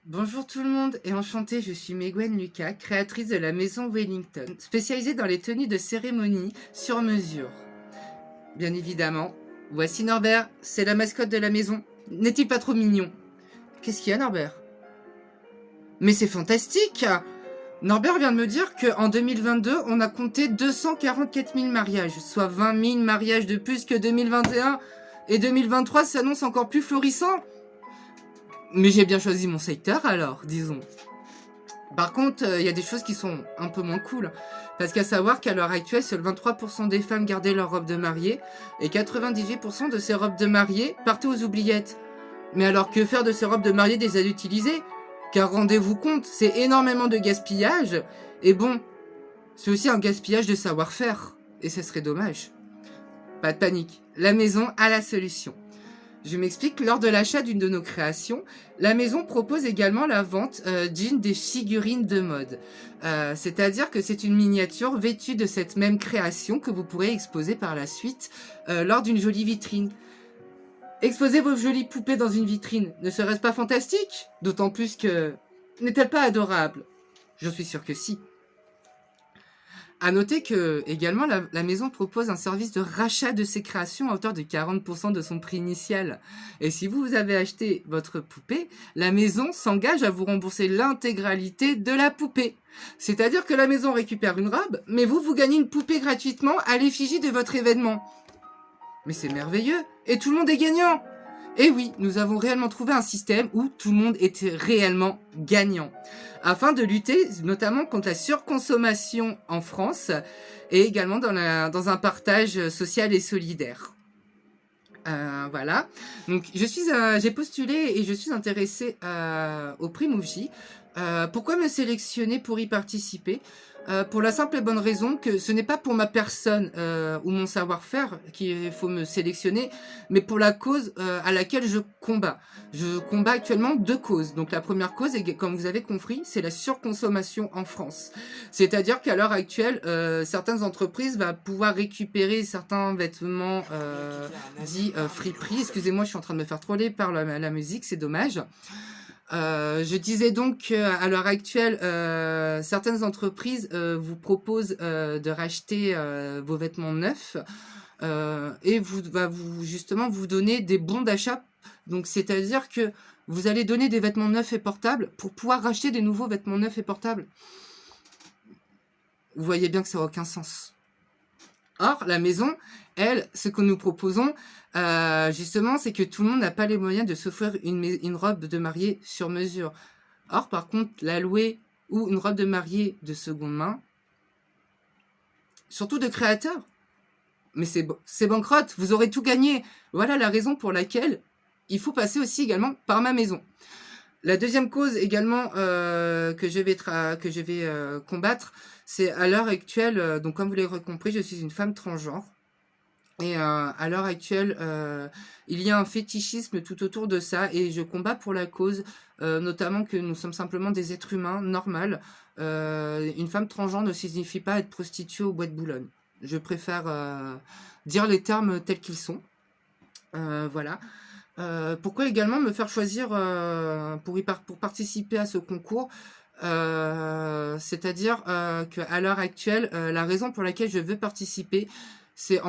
Bonjour tout le monde et enchantée, je suis Méguen Lucas, créatrice de la maison Wellington, spécialisée dans les tenues de cérémonie sur mesure. Bien évidemment, voici Norbert, c'est la mascotte de la maison. N'est-il pas trop mignon? Qu'est-ce qu'il y a Norbert? Mais c'est fantastique! Norbert vient de me dire qu'en 2022, on a compté 244 000 mariages, soit 20 000 mariages de plus que 2021, et 2023 s'annonce encore plus florissant. Mais j'ai bien choisi mon secteur alors, disons. Par contre, il y a des choses qui sont un peu moins cool. Parce qu'à savoir qu'à l'heure actuelle, seuls 23% des femmes gardaient leur robe de mariée et 98% de ces robes de mariée partaient aux oubliettes. Mais alors que faire de ces robes de mariée des adultes utilisées? Car rendez-vous compte, c'est énormément de gaspillage. Et bon, c'est aussi un gaspillage de savoir-faire. Et ce serait dommage. Pas de panique, la maison a la solution. Je m'explique, lors de l'achat d'une de nos créations, la maison propose également la vente d'une des figurines de mode. C'est-à-dire que c'est une miniature vêtue de cette même création que vous pourrez exposer par la suite lors d'une jolie vitrine. Exposer vos jolies poupées dans une vitrine, ne serait-ce pas fantastique? D'autant plus que... n'est-elle pas adorable? Je suis sûre que si. À noter que, également, la maison propose un service de rachat de ses créations à hauteur de 40% de son prix initial. Et si vous avez acheté votre poupée, la maison s'engage à vous rembourser l'intégralité de la poupée. C'est-à-dire que la maison récupère une robe, mais vous gagnez une poupée gratuitement à l'effigie de votre événement. Mais c'est merveilleux, et tout le monde est gagnant! Et oui, nous avons réellement trouvé un système où tout le monde était réellement gagnant, afin de lutter notamment contre la surconsommation en France et également dans un partage social et solidaire. Voilà, donc j'ai postulé et je suis intéressée au prix Mouv'J. Pourquoi me sélectionner pour y participer? Pour la simple et bonne raison que ce n'est pas pour ma personne ou mon savoir-faire qu'il faut me sélectionner, mais pour la cause à laquelle je combats. Je combats actuellement deux causes. Donc la première cause, comme vous avez compris, c'est la surconsommation en France. C'est-à-dire qu'à l'heure actuelle, certaines entreprises vont pouvoir récupérer certains vêtements dits friperies. Excusez-moi, je suis en train de me faire troller par la musique, c'est dommage. Je disais donc qu'à l'heure actuelle, certaines entreprises vous proposent de racheter vos vêtements neufs et justement vous donner des bons d'achat. Donc c'est-à-dire que vous allez donner des vêtements neufs et portables pour pouvoir racheter des nouveaux vêtements neufs et portables. Vous voyez bien que ça n'a aucun sens. Or, la maison, elle, ce que nous proposons, justement, c'est que tout le monde n'a pas les moyens de s'offrir une robe de mariée sur mesure. Or, par contre, la louer ou une robe de mariée de seconde main, surtout de créateurs, mais c'est banqueroute, vous aurez tout gagné. Voilà la raison pour laquelle il faut passer aussi également par ma maison. La deuxième cause également que je vais combattre, c'est à l'heure actuelle, donc comme vous l'avez compris, je suis une femme transgenre. Et à l'heure actuelle, il y a un fétichisme tout autour de ça et je combats pour la cause, notamment que nous sommes simplement des êtres humains normaux. Une femme transgenre ne signifie pas être prostituée au bois de Boulogne. Je préfère dire les termes tels qu'ils sont. Voilà. Pourquoi également me faire choisir pour participer à ce concours? C'est-à-dire qu'à l'heure actuelle, la raison pour laquelle je veux participer, c'est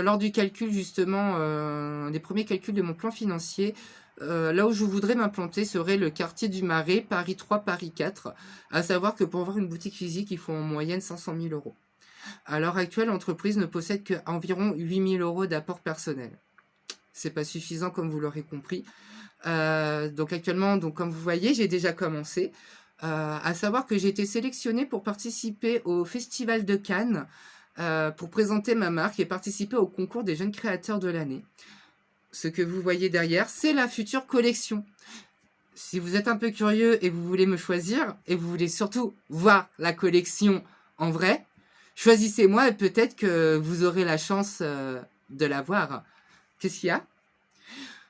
lors du calcul justement, des premiers calculs de mon plan financier. Là où je voudrais m'implanter serait le quartier du Marais, Paris 3, Paris 4. À savoir que pour avoir une boutique physique, il faut en moyenne 500 000 euros. À l'heure actuelle, l'entreprise ne possède qu'environ 8 000 euros d'apport personnel. C'est pas suffisant comme vous l'aurez compris. Donc actuellement, comme vous voyez, j'ai déjà commencé. À savoir que j'ai été sélectionnée pour participer au Festival de Cannes, pour présenter ma marque et participer au concours des jeunes créateurs de l'année. Ce que vous voyez derrière, c'est la future collection. Si vous êtes un peu curieux et vous voulez me choisir, et vous voulez surtout voir la collection en vrai, choisissez-moi et peut-être que vous aurez la chance de la voir. Qu'est-ce qu'il y a?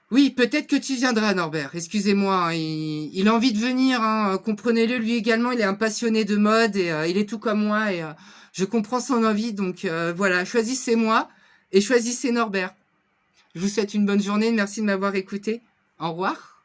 Oui, peut-être que tu viendras, Norbert. Excusez-moi, il a envie de venir, hein. Comprenez-le, lui également, il est un passionné de mode et il est tout comme moi et je comprends son envie. Donc voilà, choisissez-moi et choisissez Norbert. Je vous souhaite une bonne journée. Merci de m'avoir écouté. Au revoir.